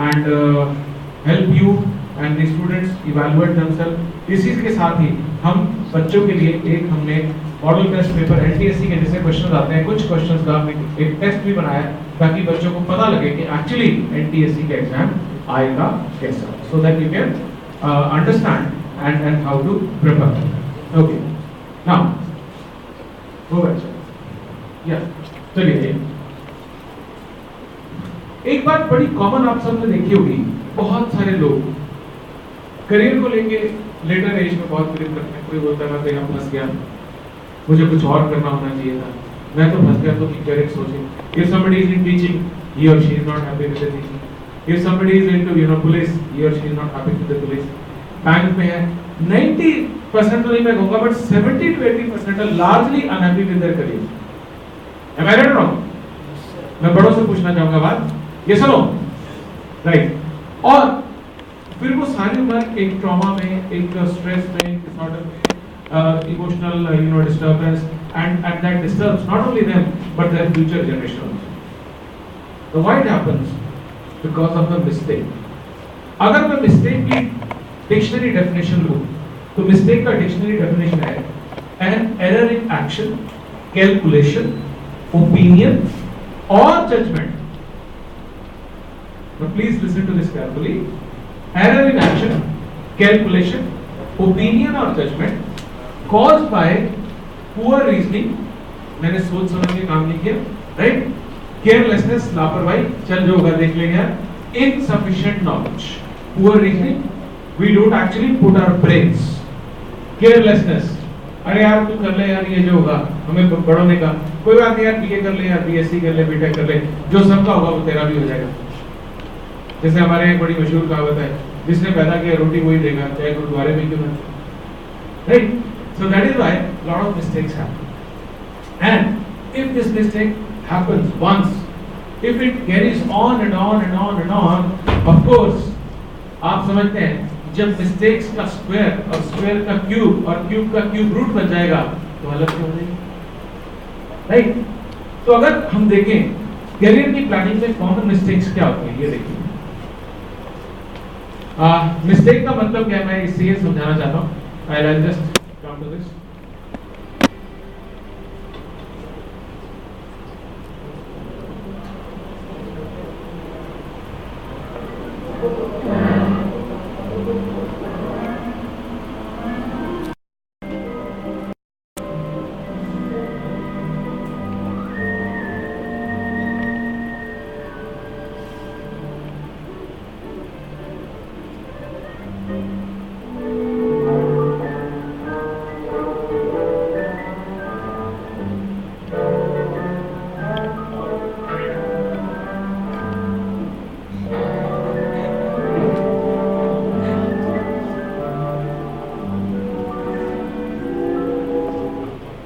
and help you and the students evaluate themselves. इसी के साथ ही हम बच्चों के लिए एक हमने मॉडल टेस्ट पेपर एनटीएससी के जैसे क्वेश्चन आते हैं, कुछ क्वेश्चंस का एक टेस्ट भी बनाया ताकि बच्चों को पता लगे कि एक्चुअली एनटीएससी का एग्जाम आएगा कैसा, so that you can understand and how to prepare. Okay, now go back. या चलिए, एक बात बड़ी कॉमन आप सबने देखी होगी, बहुत सारे लोग करियर को लेके लेटर एज में बहुत प्रेम करते हैं. कोई बोलता है मैं कहीं फंस गया, मुझे कुछ और करना होना चाहिए था, मैं तो फंस गया. तो करियर सोचे. If somebody is in teaching, he or she is not happy with the teaching. If somebody is into police, he or she is not happy with the police. Bank में है 90% तो नहीं मैं कहूँगा, but 70 to 80% are largely unhappy with their career. Am I right or wrong? मैं बड़ों से पूछना चाहूँगा बात, ये सुनो, राइट. और फिर वो सारी उम्र एक ट्रॉमा में, एक स्ट्रेस में, एक डिसऑर्डर में, emotional disturbance, and that disturbs not only them but their future generation also. So why it happens? Because of the mistake. अगर मैं mistake की डिक्शनरी डेफिनेशन लूँ तो मिस्टेक का डिक्शनरी डेफिनेशन है an error in action, calculation, opinion or judgment. Now please listen to this carefully. Error in action, calculation, opinion or judgment caused by poor reasoning. मैंने सोच समझ के काम नहीं किया, राइट. केयरलेसनेस, लापरवाही, चल जो होगा देख लेंगे. Insufficient knowledge, poor reasoning, we don't actually put our brains. Carelessness, अरे यार तू कर ले यार, ये जो होगा, हमें बड़ों ने कहा कोई बात नहीं यार, बीए कर ले यार, बीएससी कर ले, बीटेक कर ले, जो सबका होगा वो तेरा भी हो जाएगा. जैसे हमारे यहाँ बड़ी मशहूर कहावत है, जिसने पैदा किया रोटी वही देगा, चाहे गुरुद्वारे में क्यों ना, right. So that is why lot of mistakes happen. And if this mistake happens once, if it carries on and on and on and on, of course, आप समझते हैं जब mistakes का square और square का cube और cube का cube root बन जाएगा तो हालत क्या हो जाएगी, राइट. तो अगर हम देखें करियर की प्लानिंग में कॉमन मिस्टेक्स क्या होती है, ये देखिए. मिस्टेक का मतलब क्या है, मैं इससे ये समझाना चाहता हूँ. I'll just come to this.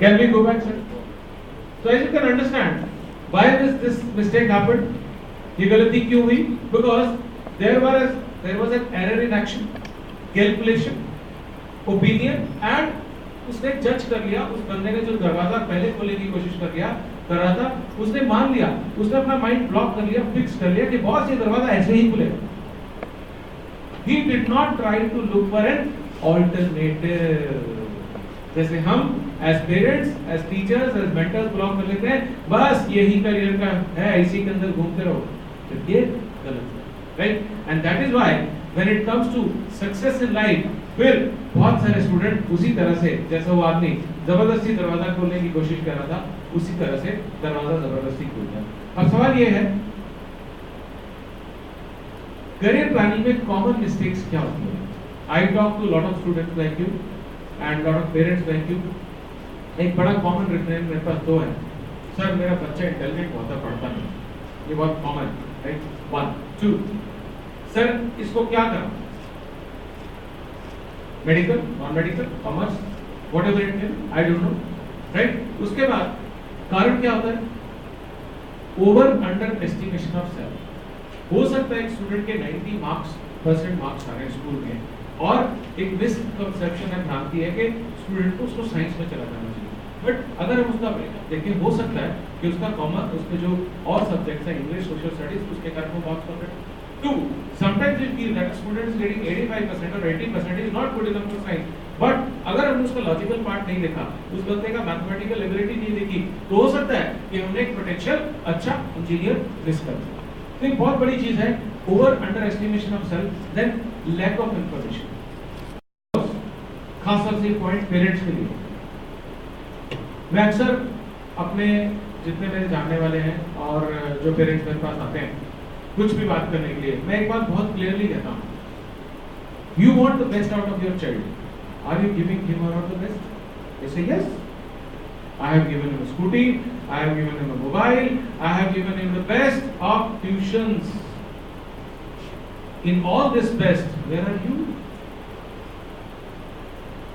Can we go back, sir? So as you can understand, why this mistake happened? ये गलती क्यों हुई? Because there was an error in action, calculation, opinion, and उसने जज कर लिया. उस बंदे ने जो दरवाजा पहले खोलने की कोशिश कर रहा था, उसने मान लिया, उसने अपना माइंड ब्लॉक कर लिया, फिक्स कर लिया कि बॉस ये दरवाजा ऐसे ही खुलेगा. He did not try to look for an alternative. जैसे हम as parents, as teachers, as mentors block कर लेते हैं, बस यही करियर का है, इसी के अंदर घूमते रहो, तो ये गलत है, right. And that is why when it comes to success in life, फिर बहुत सारे स्टूडेंट उसी तरह से, जैसा वो आदमी जबरदस्ती दरवाजा खोलने की कोशिश कर रहा था, उसी तरह से दरवाजा जबरदस्ती खुल गया. अब सवाल ये है, करियर प्लानिंग में कॉमन मिस्टेक्स क्या होती है? I talk to lot of students like you and lot of parents like you. एक बड़ा कॉमन रिफ्रेन मेरे पास दो है. सर मेरा बच्चा इंटेलिजेंट होता, पढ़ता नहीं. ये बहुत कॉमन, राइट. 1 2 सर इसको क्या करा? Medical, non medical, commerce, whatever it may, I don't know, right. उसके बाद कारण क्या होता है? Over under estimation of self. हो सकता है एक स्टूडेंट के 90 परसेंट मार्क्स आ रहे हैं स्कूल में, और एक मिसकंसेप्शन है, भ्रांति है कि स्टूडेंट को उसको साइंस में चला जाना चाहिए. बट अगर हम उसका देखिए, हो सकता है कि उसका कॉमर्स, उसके जो और सब्जेक्ट्स हैं, इंग्लिश, सोशल स्टडीज, उसके कारण वो marks perfect. 2 sometimes we feel that a student is getting 85% or 80% is not good enough for science. But अगर हमने उसका लॉजिकल पार्ट नहीं देखा, उस बंदे का मैथमेटिकल एबिलिटी नहीं देखी, तो हो सकता है कि हमने एक पोटेंशियल अच्छा इंजीनियर मिस कर दिया। तो एक बहुत बड़ी चीज है over under estimation of self, then lack of information. खास तौर से पॉइंट पेरेंट्स के लिए मैं अक्सर अपने जितने मेरे जानने वाले हैं और जो पेरेंट्स मेरे पास आते हैं कुछ भी बात करने के लिए, मैं एक बात बहुत क्लियरली कहता हूँ, you want the best out of your child, are you giving him और the best? They say yes. I have given him a scooty, I have given him a mobile, I have given him the best of tuitions. In all this best, where are you?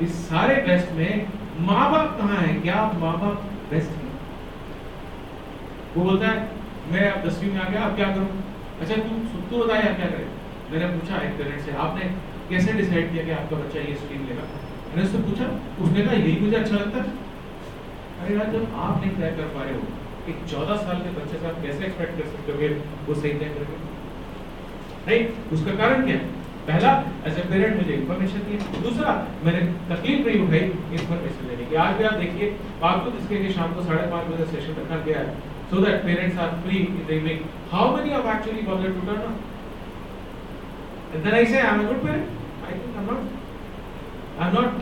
इस सारे best में माँ बाप कहाँ हैं? क्या माँ बाप बेस्ट हैं? वो बोलता है मैं अब 10वीं में आ गया, अब क्या करूं? अच्छा तू बता यार क्या करे? मैंने पूछा एक पेरेंट से, आपने कैसे डिसाइड किया कि आपका बच्चा ये स्ट्रीम लेगा? मैंने उससे पूछा, उसने कहा यही मुझे अच्छा लगता है। अरे यार जब आप नहीं तय कर पा रहे हो, एक 14 साल के बच्चे से आप कैसे एक्सपेक्ट कर सकते हो कि वो सही तय करेगा? नहीं, उसका कारण क्या है? पहला, एज ए पेरेंट मुझे इन्फॉर्मेशन दी, दूसरा मैंने तकलीफ नहीं उठाई इन्फॉर्मेशन लेने की। आज भी आप देखिए, बावजूद इसके कि शाम को 5:30 बजे सेशन रखा गया है so that parents are free in the evening, how many have actually bothered to turn up? And then I say I'm a good parent? I think I'm not,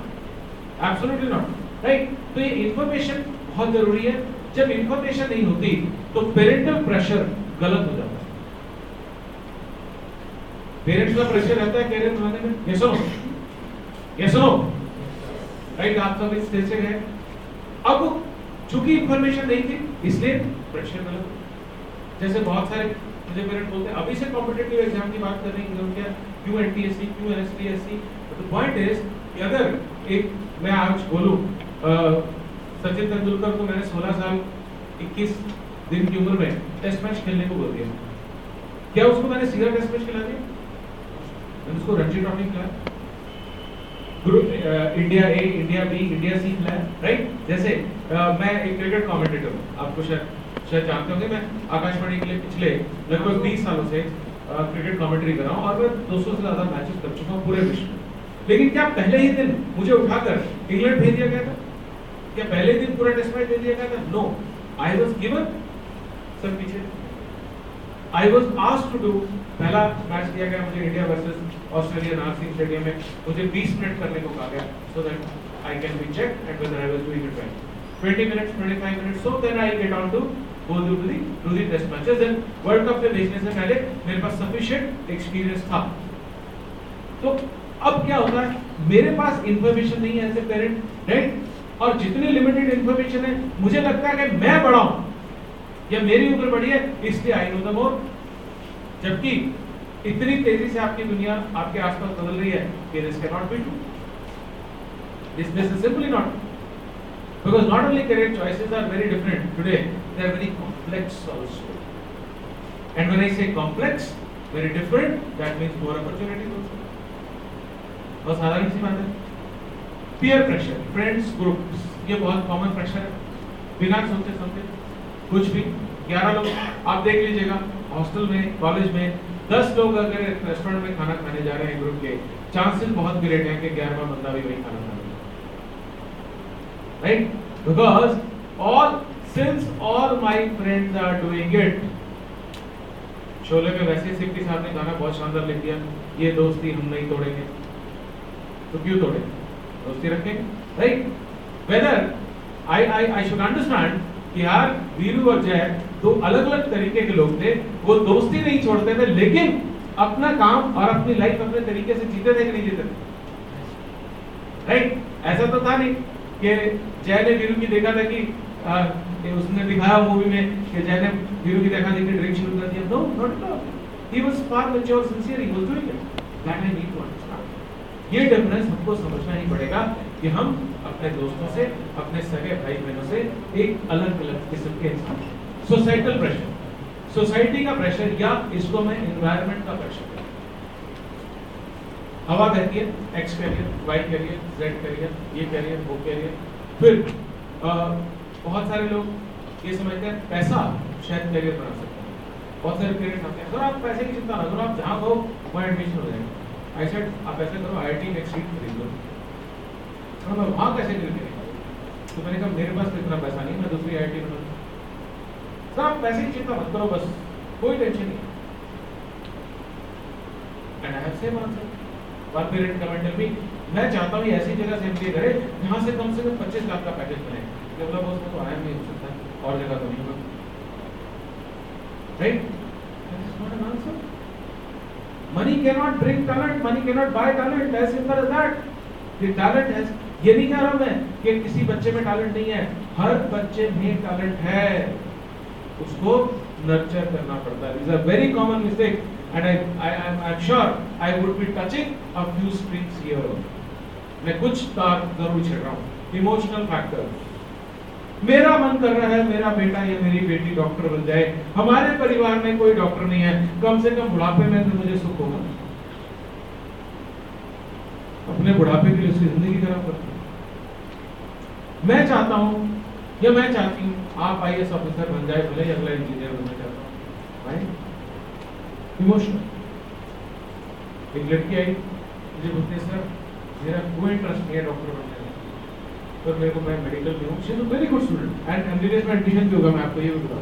absolutely not, right? तो ये information बहुत जरूरी है। जब information नहीं होती तो parental pressure गलत हो जाता है। पेरेंट्स का प्रेशर रहता है कैरियर बनाने में, ये सुनो, राइट? आप सब इस स्टेज से गए, अब चूंकि इंफॉर्मेशन नहीं थी इसलिए प्रेशर गलत। जैसे बहुत सारे मुझे पेरेंट बोलते हैं, अभी से कॉम्पिटिटिव एग्जाम की बात कर रहे हैं, क्या क्यों NTSE, क्यों NTSE? तो पॉइंट इज कि अगर एक मैं आज बोलूं सचिन तेंदुलकर को मैंने 16 साल 21 दिन की उम्र में टेस्ट मैच खेलने को बोल दिया, क्या उसको मैंने सीधा टेस्ट मैच खिला दिया? मैंने उसको रणजी ट्रॉफी खिलाया, ग्रुप इंडिया ए, इंडिया बी, इंडिया सी खिलाया, राइट? जैसे मैं एक क्रिकेट कमेंटेटर हूँ, आपको शायद जानते होंगे, मैं आकाशवाणी के लिए पिछले लगभग 20 सालों से क्रिकेट कमेंट्री कर रहा हूँ और मैं 200 से ज्यादा मैचेस कर चुका हूँ पूरे विश्व में। लेकिन क्या पहले ही दिन मुझे उठाकर इंग्लैंड भेज दिया गया था? क्या पहले दिन पूरा टेस्ट मैच दे दिया गया था? No, I was given sir पीछे, I was asked to do, पहला मैच दिया गया मुझे India versus Australia Narsingh stadium में, मुझे 20 मिनट करने को कहा गया so that I can be check and whether I was doing it right. 20 minutes, 25 minutes, so then I get on to go to the test matches and world cup में भेजने से पहले मेरे पास sufficient experience था। तो अब क्या होता है, मेरे पास इंफॉर्मेशन नहीं है एज ए पेरेंट, राइट? और जितनी लिमिटेड इंफॉर्मेशन है, मुझे लगता है कि मैं बड़ा हूं या मेरी उम्र बड़ी है इसलिए आई नो द मोर, जबकि इतनी तेजी से आपकी दुनिया आपके आसपास बदल रही है कि this can not be true, this is simply not, because not only career choices are very different today, they are very complex also, and when I say complex, very different, that means more opportunities also। बहुत साधारण सी बात है। peer pressure, friends groups, ये बहुत common pressure है, बिना सोचते समझे कुछ भी 11 लोग आप देख लीजिएगा, हॉस्टल में, कॉलेज में 10 लोग अगर रेस्टोरेंट में खाना खाने जा रहे हैं ग्रुप के, चांसेस बहुत ग्रेट है कि 11वां बंदा भी वही खाना खाएगा, right? Because since all my friends are doing it, Sholay में वैसे सिप्पी साहब ने गाना बहुत शानदार लिख दिया, ये दोस्ती हम नहीं तोड़ेंगे, तो क्यों तोड़े? दोस्ती रखेंगे, right? Whether I should understand कि यार वीरू और जय दो अलग अलग तरीके के लोग थे, वो दोस्ती नहीं छोड़ते थे लेकिन अपना काम और अपनी लाइफ अपने तरीके से जीते थे कि नहीं जीते थे, राइट? ऐसा तो था नहीं कि जय ने वीरू की देखा था कि उसने दिखाया मूवी में कि जय ने वीरू की देखा देखी ड्रिंक शुरू कर दिया, no not at all, he was far mature, sincere, he was doing it, that I need to understand. ये डिफरेंस हमको समझना ही पड़ेगा कि हम अपने दोस्तों से, अपने सगे भाई बहनों से एक अलग अलग किस्म के इंसान। सोसाइटल प्रेशर, सोसाइटी का प्रेशर, या इसको मैं एनवायरनमेंट का प्रेशर कहता हूं। हवा कहती है X career, Y career, Z career, ये कैरियर, वो कैरियर। फिर बहुत सारे लोग ये समझते हैं पैसा शायद कैरियर बना सकता है, बहुत सारे पेरेंट्स आते हैं, सर आप पैसे की चिंता ना करो, आप जहाँ कहो वहाँ एडमिशन हो जाएगा। आई सेड आप ऐसे करो IIT नेक्स्ट सीट खरीद लो। तो मैं वहाँ कैसे खरीदेंगे? तो मैंने कहा मेरे पास तो इतना पैसा नहीं, मैं दूसरी IIT में। सर आप पैसे की चिंता मत करो, बस कोई टेंशन नहीं। And I have same answer. One parent come and tell me, मैं चाहता हूँ ऐसी जगह से MBA करे जहाँ से कम 25 लाख का पैकेज बने। डेवलप उसमें तो आया नहीं हो सकता और जगह तो नहीं होगा, right? That is not an answer. Money cannot bring talent, money cannot buy talent, as simple as that. The talent has, ये नहीं कह रहा मैं कि किसी बच्चे में टैलेंट नहीं है, हर बच्चे में टैलेंट है, उसको नर्चर करना पड़ता है। These are very common mistake, and I'm sure I would be touching a few strings here. मैं कुछ तार जरूर छेड़ रहा हूँ। Emotional factor. मेरा मन कर रहा है मेरा बेटा या मेरी बेटी डॉक्टर बन जाए, हमारे परिवार में कोई डॉक्टर नहीं है, कम से कम बुढ़ापे में तो मुझे सुख होगा। अपने बुढ़ापे के लिए उसकी जिंदगी खराब करती। मैं चाहता हूं या मैं चाहती हूं आप IAS ऑफिसर बन जाए, भले अगला इंजीनियर बनना चाहता हूं, राइट? इमोशनल। एक लड़की आई मुझे बोलती है सर मेरा कोई इंटरेस्ट नहीं है डॉक्टर बनने में, पर मेरे को मैं मेडिकल में हूँ। She is a very good student and MBBS में एडमिशन भी होगा, मैं आपको ये भी बता,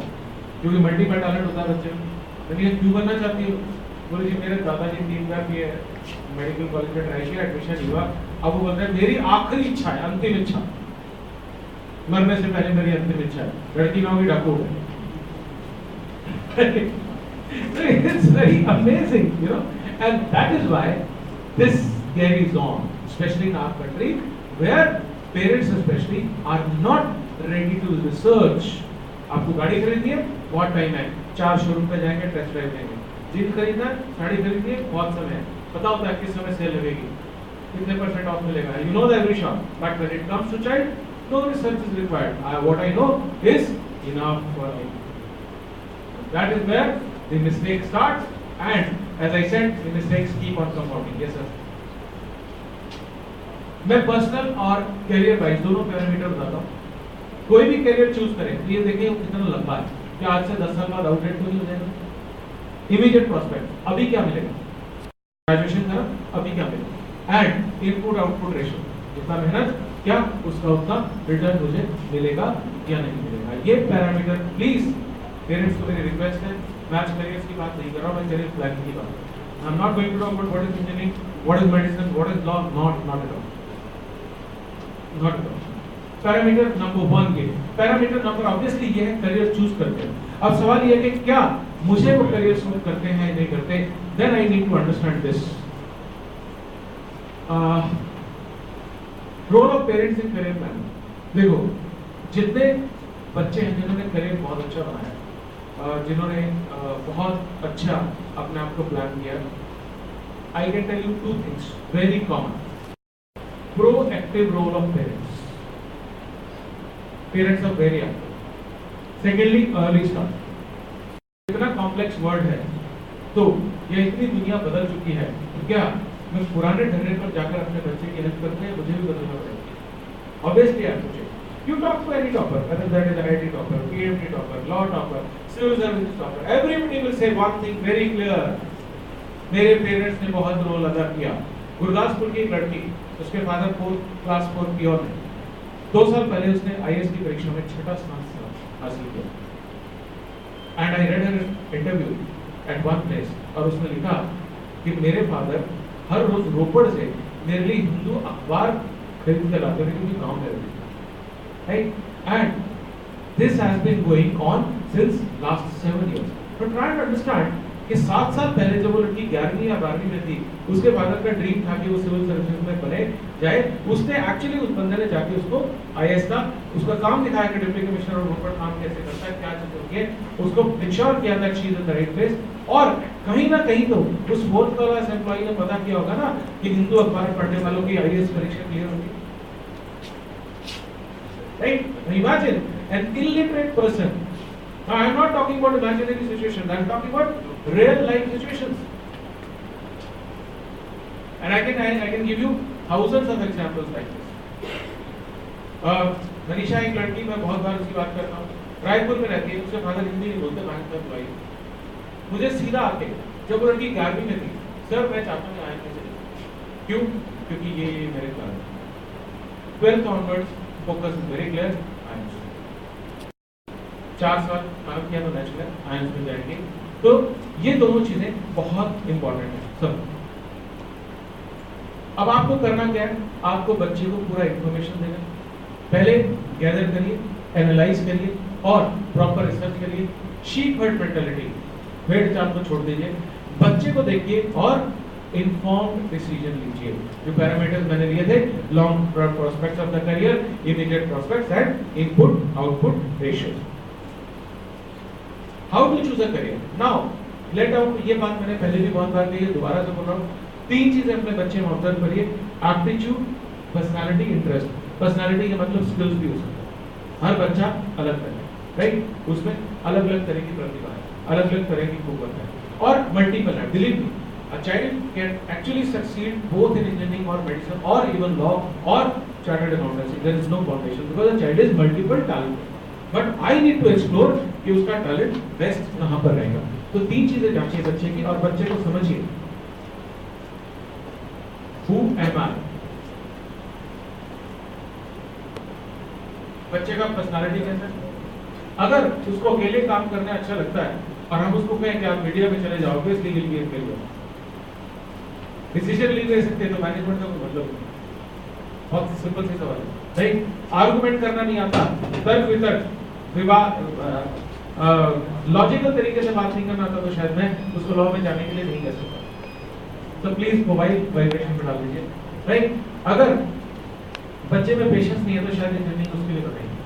क्योंकि मल्टीपल टैलेंट होता है बच्चे में। मैंने क्यों बनना चाहती हो? बोले जी मेरे दादाजी 3 बार भी मेडिकल कॉलेज में ट्राई किया, एडमिशन हुआ। अब वो बोलते हैं मेरी आखिरी इच्छा है, अंतिम इच्छा, मरने से पहले मेरी अंतिम इच्छा है लड़की ना होगी डाकू। It's very amazing, you know, and that is why this carries on, especially in our country, where parents especially are not ready to research. आपको गाड़ी खरीदनी है, बहुत टाइम है, 4 शोरूम पे जाएंगे, टेस्ट ड्राइव देंगे। जीन्स खरीदना है, साड़ी खरीदनी है, बहुत समय है, पता होता है किस समय सेल लगेगी, कितने % ऑफ मिलेगा, you know the every shop, but when it comes to child, no research is required. What I know is enough for me. That is where the mistake starts, and as I said, the mistakes keep on compounding. Yes sir. मैं personal और career wise दोनों parameter बताता हूँ। कोई भी career choose करें तो ये देखिए कितना लंबा है, क्या आज से 10 साल बाद आउटडेट तो नहीं हो जाएगा? इमीडिएट प्रोस्पेक्ट, अभी क्या मिलेगा? ग्रेजुएशन करा, अभी क्या मिलेगा? एंड इनपुट आउटपुट रेशियो, जितना मेहनत क्या उसका उतना रिटर्न मुझे मिलेगा या नहीं मिलेगा। ये पैरामीटर प्लीज पेरेंट्स को मेरी रिक्वेस्ट है, मैच करियर्स की बात नहीं कर रहा हूँ, मैं करियर प्लानिंग की बात। I am not going to talk about what is engineering, what is medicine, what is law, not at all. Parameter number 1 ये, पैरामीटर नंबर ऑब्वियसली ये है करियर चूज करते हैं। अब सवाल ये है कि क्या मुझे वो करियर चूज करते हैं या नहीं करते, then I need to understand this role of parents in career planning. देखो जितने बच्चे हैं जिन्होंने करियर बहुत अच्छा बनाया, जिन्होंने बहुत अच्छा अपने आप को प्लान किया, I can tell you 2 things very common. Proactive role of parents. Parents are very active. Secondly, early start. इतना कॉम्प्लेक्स वर्ड है, तो ये इतनी दुनिया बदल चुकी है, तो क्या मैं पुराने ढर्रे पर जाकर अपने बच्चे की हेल्प करते हैं? मुझे भी बदलना पड़ेगा। Obviously, I have to change. You talk to any topper, whether that is IIT topper, PhD topper, law topper, civil services topper, everybody will say one thing very clear. मेरे पेरेंट्स ने बहुत role अदा किया। गुरदासपुर की एक लड़की, उसके father 4 class 4 pure में, 2 साल पहले उसने IAS की परीक्षा में 6ठा स्थान हासिल किया। And I read her interview at one place, और उसने लिखा कि मेरे फादर हर रोज रोपड़ से मेरे लिए हिंदू अखबार खरीद कर लाते थे, क्योंकि गांव में रहते थे, right? And this has been going on since last 7 years. But try to understand कि 7 साल पहले जब वो लड़की 11वीं या 12वीं में थी, उसके फादर का ड्रीम था कि वो सिविल सर्विसेज में बने जाए। उसने एक्चुअली उस बंदे ने जाके उसको IAS का उसका काम दिखाया कि डिप्टी कमिश्नर और ऊपर काम कैसे करता है, क्या चीजें होती है, उसको इंश्योर किया था she is in the right place. और कहीं ना कहीं तो उस 4th क्लास एम्प्लॉई ने पता किया होगा ना कि हिंदू अखबार पढ़ने वालों की IAS परीक्षा क्लियर होगी, right? Imagine an illiterate person. Now, I am not talking about imaginary situations. I am talking about real life situations. And I can give you thousands of examples like this. Manisha एक लड़की, मैं बहुत बार उसकी बात करता हूँ, रायपुर में रहती है, उसके फादर हिंदी नहीं बोलते, बैंक का एम्प्लॉई, मुझे सीधा आके जब वो लड़की 11वीं में थी, सर मैं चाहता हूँ आया चले, क्यों? क्योंकि ये मेरे कारण। 12th onwards focus is very clear, ions 4 साल काम किया तो नेचुरल आयंस में जाएंगे। तो ये दोनों चीजें बहुत इंपॉर्टेंट है सब। अब आपको करना क्या है, आपको बच्चे को पूरा इंफॉर्मेशन देना है। पहले गैदर करिए, एनालाइज करिए और प्रॉपर रिसर्च करिए। शीप हर्ड मेंटालिटी, भेड़ चाल को छोड़ दीजिए, बच्चे को देखिए और इन्फॉर्म्ड डिसीजन लीजिए। जो पैरामीटर्स मैंने लिए थे, long prospects of the career, immediate prospects and input output ratios. How to choose a career now, let out, ये बात मैंने पहले भी बहुत बार कही है, दोबारा से बोल रहा हूँ। 3 चीजें अपने बच्चे में ऑब्जर्व करिए, एप्टीट्यूड, पर्सनालिटी, इंटरेस्ट। पर्सनालिटी के मतलब स्किल्स भी हो सकता है, हर बच्चा अलग है, राइट? उसमें अलग अलग तरह की प्रतिभा है, अलग अलग तरह की कुवत है और मल्टीपल है। Believe me, a child can actually succeed both in engineering or medicine or even law or chartered accountancy. There is no foundation because a child is multiple talented. But I need to explore कि उसका talent best कहाँ पर रहेगा। तो 3 चीजें जांचिए बच्चे की और बच्चे को समझिए, Who am I? बच्चे का पर्सनालिटी कैसा है? अगर उसको अकेले काम करना अच्छा लगता है और हम उसको कहें कि आप मीडिया में चले जाओ, obviously will be a failure. Decision नहीं ले सकते तो मैनेजमेंट का कोई मतलब नहीं। बहुत सिंपल सी सवाल है, राइट? आर्गुमेंट करना नहीं आता, तर्क वितर्क, विवाद, लॉजिकल तरीके से बात नहीं करना आता, तो शायद मैं उसको लॉ में जाने के लिए नहीं कह सकता। तो प्लीज मोबाइल वाइब्रेशन पे डाल दीजिए, राइट? अगर बच्चे में पेशेंस नहीं है तो शायद इंजीनियरिंग उसके लिए बनाएंगे,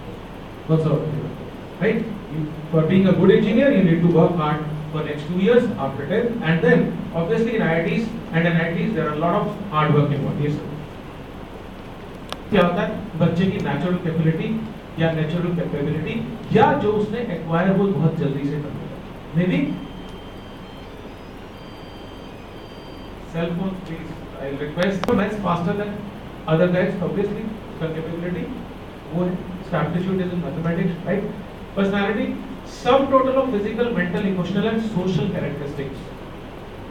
that's all, right? For being a good engineer you need to work hard for next 2 years after 10th, and then obviously in IITs and NITs there are a lot of hard work involved. Yes sir. क्या होता है, बच्चे की natural capability या natural capability या जो उसने acquire वो बहुत जल्दी से कर लेगा। May be cell phones please, I request maths faster than other guys, obviously उसका capability वो है, उसका aptitude is in mathematics, right? Personality, sum total of physical, mental, emotional and social characteristics.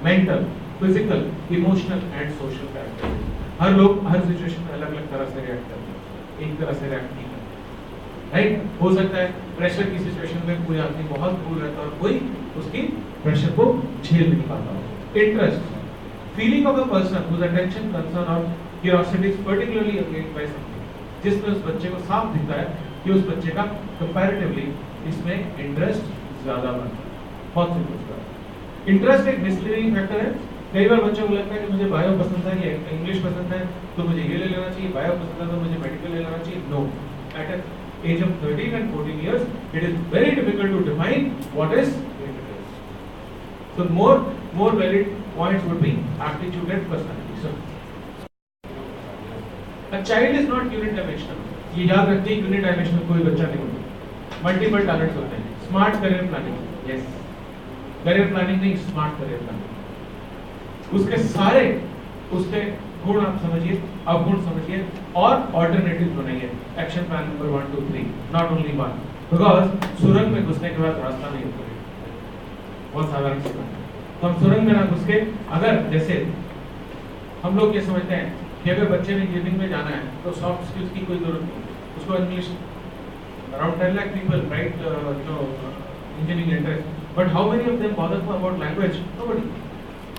Mental, physical, emotional and social characteristics. हर लोग हर situation में अलग अलग तरह से रिएक्ट करते हैं, एक तरह से रिएक्ट नहीं करते, राइट? हो सकता है प्रेशर की सिचुएशन में कोई आदमी बहुत कूल रहता है और कोई उसकी प्रेशर को झेल नहीं पाता हो। Interest, feeling of a person whose attention, concern or curiosity is particularly engaged by something, जिसमें उस बच्चे को साफ दिखता है कि उस बच्चे का comparatively इसमें इंटरेस्ट ज्यादा बनता है। बहुत सिंपल सा, इंटरेस्ट एक मिसलीडिंग फैक्टर है। कई बार बच्चों को लगता है कि मुझे बायो पसंद है या इंग्लिश पसंद है तो मुझे ये ले लेना चाहिए, बायो पसंद है तो मुझे मेडिकल ले लेना चाहिए। No, at an age of 13 and 14 years it is very difficult to define what is interest. So more valid points would be aptitude and personality. So a child is not unidimensional. ये याद रखिए, यूनिडायमेंशनल कोई बच्चा नहीं होता, multiple talents होते हैं। Smart career planning, yes, career planning नहीं, स्मार्ट करियर प्लानिंग। उसके सारे उसके गुण आप समझिए, अवगुण समझिए और ऑल्टरनेटिव बनाइए। Action plan number 1 2 3, not only 1, because सुरंग में घुसने के बाद रास्ता नहीं होता है, बहुत साधारण सी बात है। तो हम सुरंग में ना घुस के, अगर जैसे हम लोग ये समझते हैं कि अगर बच्चे ने इंजीनियरिंग में जाना है तो सॉफ्ट स्किल्स की कोई जरूरत नहीं, उसको English, around 10 lakh people right engineering interest, but how many of them bother about language? Nobody,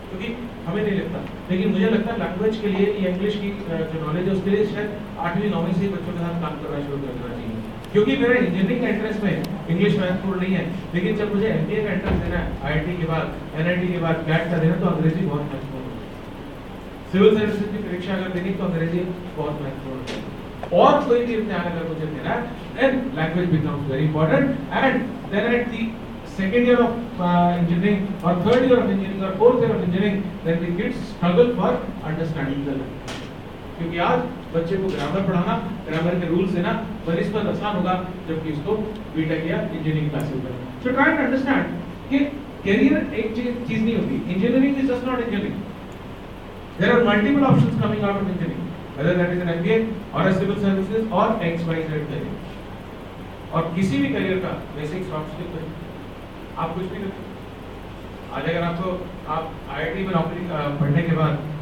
क्योंकि हमें नहीं लगता। लेकिन मुझे लगता है लैंग्वेज के लिए या इंग्लिश की जो नॉलेज है उसके लिए शायद 8वीं 9वीं से ही बच्चों के साथ काम करना शुरू कर देना चाहिए। क्योंकि मेरा इंजीनियरिंग का इंटरेस्ट में इंग्लिश मैथ पूर्ण नहीं है, लेकिन जब मुझे एमबीए का एंट्रेंस देना है, आईआईटी के बाद, एनआईटी के बाद कैट का देना, तो अंग्रेजी बहुत महत्वपूर्ण है। सिविल सर्विसेज की परीक्षा अगर देनी तो अंग्रेजी बहुत महत्वपूर्ण है। और कोई भी इम्तिहान अगर मुझे देना है, then language becomes very important. And then at the second year of engineering or third year of engineering or fourth year of engineering, then the kids struggle for understanding the language. क्योंकि आज बच्चे को grammar पढ़ाना, grammar के rules देना बनिस्बत आसान होगा, जबकि इसको बीटेक या इंजीनियरिंग क्लासेस में। So try and understand कि कैरियर एक चीज नहीं होती, engineering is just not engineering. There are multiple options coming out of engineering, whether that is an MBA or a civil services or XYZ career. और किसी भी career का basic soft skill आप कुछ भी करते, आज अगर आपको आप आईआईटी में नौकरी पढ़ने के बाद